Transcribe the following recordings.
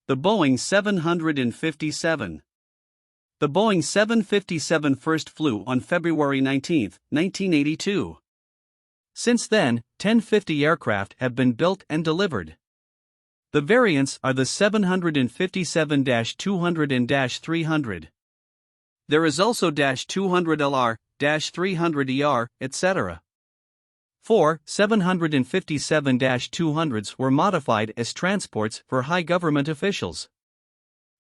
The Boeing 757. The Boeing 757 first flew on February 19, 1982. Since then, 1050 aircraft have been built and delivered. The variants are the 757-200 and -300. There is also -200LR, -300ER, etc. 4 757-200s were modified as transports for high government officials.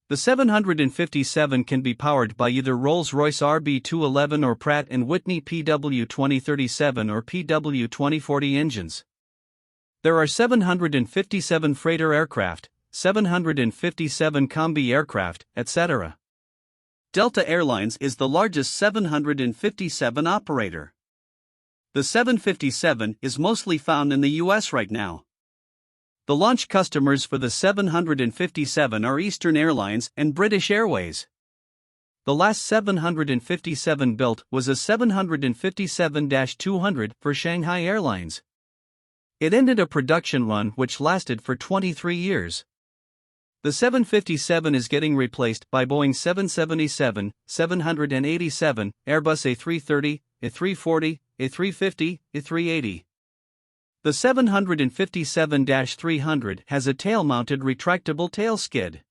The 757 can be powered by either Rolls-Royce RB211 or Pratt & Whitney PW2037 or PW2040 engines. There are 757 freighter aircraft, 757 combi aircraft, etc. Delta Airlines is the largest 757 operator. The 757 is mostly found in the US right now. The launch customers for the 757 are Eastern Airlines and British Airways. The last 757 built was a 757-200 for Shanghai Airlines. It ended a production run which lasted for 23 years. The 757 is getting replaced by Boeing 777, 787, Airbus A330, A340, A350, A380. The 757-300 has a tail-mounted retractable tail skid.